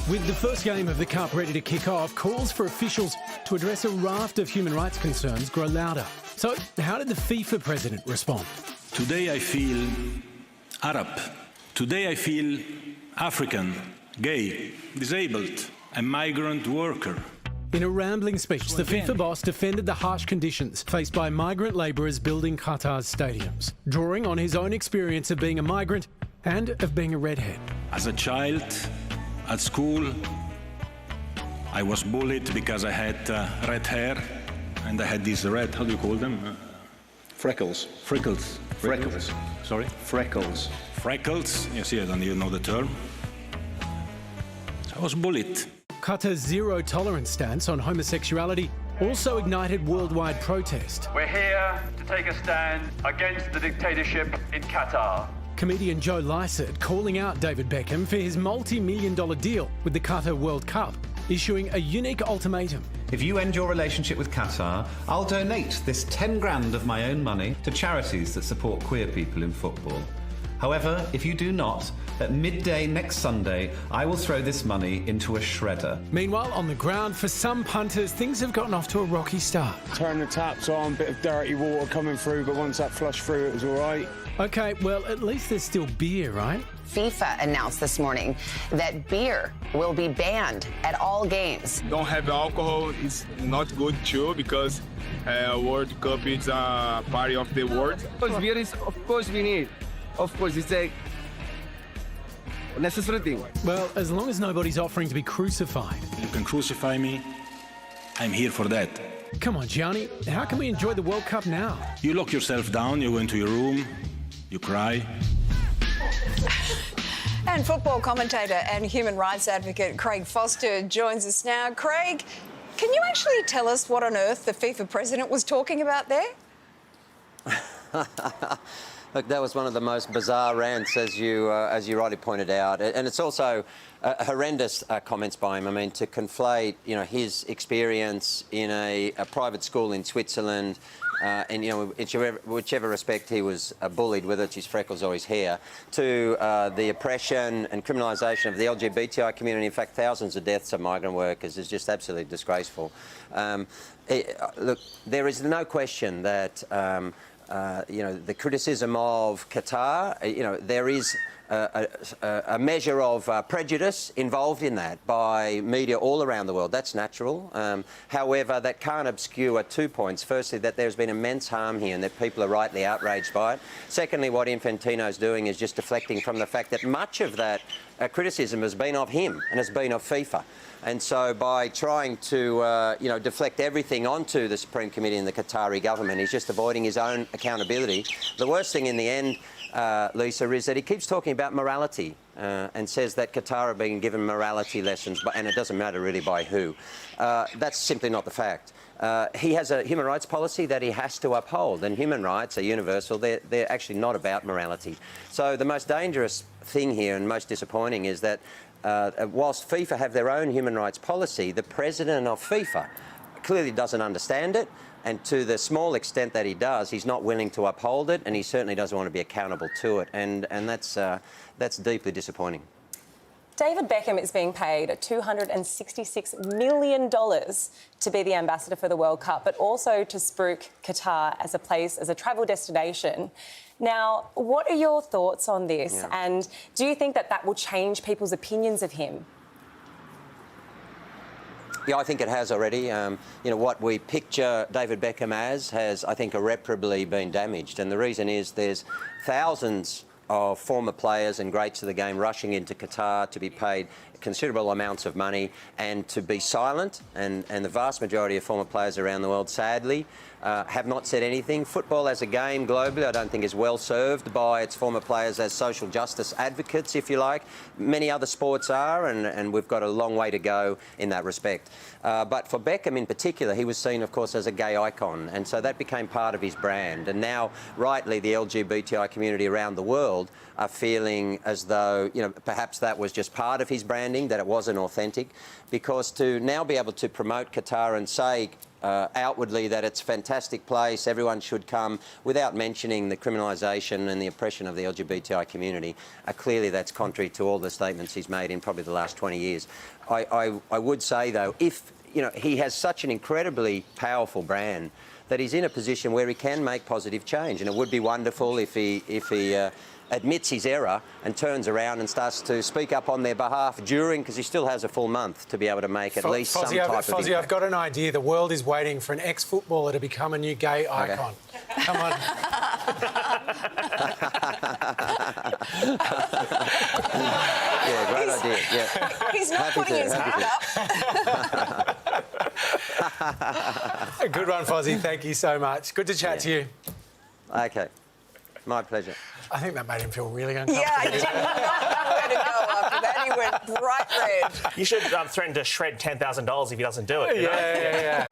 With the first game of the Cup ready to kick off, calls for officials to address a raft of human rights concerns grow louder. So, how did the FIFA president respond? Today I feel Arab. Today I feel African, gay, disabled, a migrant worker. In a rambling speech, the FIFA boss defended the harsh conditions faced by migrant labourers building Qatar's stadiums, drawing on his own experience of being a migrant and of being a redhead. As a child, at school, I was bullied because I had red hair and I had these red, how do you call them? Freckles. Freckles. Freckles. Sorry? Freckles. Freckles. You see, I don't even know the term. I was bullied. Qatar's zero tolerance stance on homosexuality also ignited worldwide protest. We're here to take a stand against the dictatorship in Qatar. Comedian Joe Lycett calling out David Beckham for his multi-million-dollar deal with the Qatar World Cup, issuing a unique ultimatum. If you end your relationship with Qatar, I'll donate this 10 grand of my own money to charities that support queer people in football. However, if you do not, at midday next Sunday, I will throw this money into a shredder. Meanwhile, on the ground, for some punters, things have gotten off to a rocky start. Turn the taps on, bit of dirty water coming through, but once that flushed through, it was all right. OK, well, at least there's still beer, right? FIFA announced this morning that beer will be banned at all games. Don't have alcohol is not good too, because World Cup is a party of the world. Beer is, of course, we need. Of course, it's a necessary thing. Well, as long as nobody's offering to be crucified. You can crucify me. I'm here for that. Come on, Gianni. How can we enjoy the World Cup now? You lock yourself down, you go into your room, you cry. And football commentator and human rights advocate Craig Foster joins us now. Craig, can you actually tell us what on earth the FIFA president was talking about there? Look, that was one of the most bizarre rants, as you rightly pointed out, and it's also horrendous comments by him. I mean, to conflate, his experience in a private school in Switzerland, and whichever respect he was bullied, whether it's his freckles or his hair, to the oppression and criminalisation of the LGBTI community. In fact, thousands of deaths of migrant workers is just absolutely disgraceful. Look, there is no question that. The criticism of Qatar, there is a measure of prejudice involved in that by media all around the world. That's natural. However, that can't obscure 2 points. Firstly, that there's been immense harm here and that people are rightly outraged by it. Secondly, what Infantino's doing is just deflecting from the fact that much of that criticism has been of him and has been of FIFA. And so by trying to, deflect everything onto the Supreme Committee and the Qatari government, he's just avoiding his own accountability. The worst thing in the end, Lisa, is that he keeps talking about morality and says that Qatar are being given morality lessons, and it doesn't matter really by who. That's simply not the fact. He has a human rights policy that he has to uphold, and human rights are universal. They're actually not about morality. So the most dangerous thing here and most disappointing is that whilst FIFA have their own human rights policy, the president of FIFA clearly doesn't understand it, and to the small extent that he does, he's not willing to uphold it, and he certainly doesn't want to be accountable to it, and that's deeply disappointing. David Beckham is being paid $266 million to be the ambassador for the World Cup, but also to spruik Qatar as a travel destination. Now, what are your thoughts on this? Yeah. And do you think that will change people's opinions of him? Yeah, I think it has already. What we picture David Beckham as has, I think, irreparably been damaged. And the reason is there's thousands of former players and greats of the game rushing into Qatar to be paid considerable amounts of money and to be silent. And the vast majority of former players around the world, sadly, have not said anything. Football as a game globally, I don't think is well served by its former players as social justice advocates, if you like. Many other sports are, and we've got a long way to go in that respect. But for Beckham in particular, he was seen, of course, as a gay icon, and so that became part of his brand. And now, rightly, the LGBTI community around the world are feeling as though, perhaps that was just part of his branding, that it wasn't authentic, because to now be able to promote Qatar and say outwardly that it's a fantastic place, everyone should come, without mentioning the criminalisation and the oppression of the LGBTI community. Clearly that's contrary to all the statements he's made in probably the last 20 years. I would say, though, if he has such an incredibly powerful brand that he's in a position where he can make positive change, and it would be wonderful if he admits his error and turns around and starts to speak up on their behalf during, because he still has a full month to be able to make at least some type of impact. I've got an idea. The world is waiting for an ex-footballer to become a new gay icon. Come on. Yeah, great idea. Yeah. He's not putting his hand up. Good one, Fozzie. Thank you so much. Good to chat to you. OK. My pleasure. I think that made him feel really uncomfortable. Yeah, I did not know where to go after that. He went bright red. You should threaten to shred $10,000 if he doesn't do it. Yeah.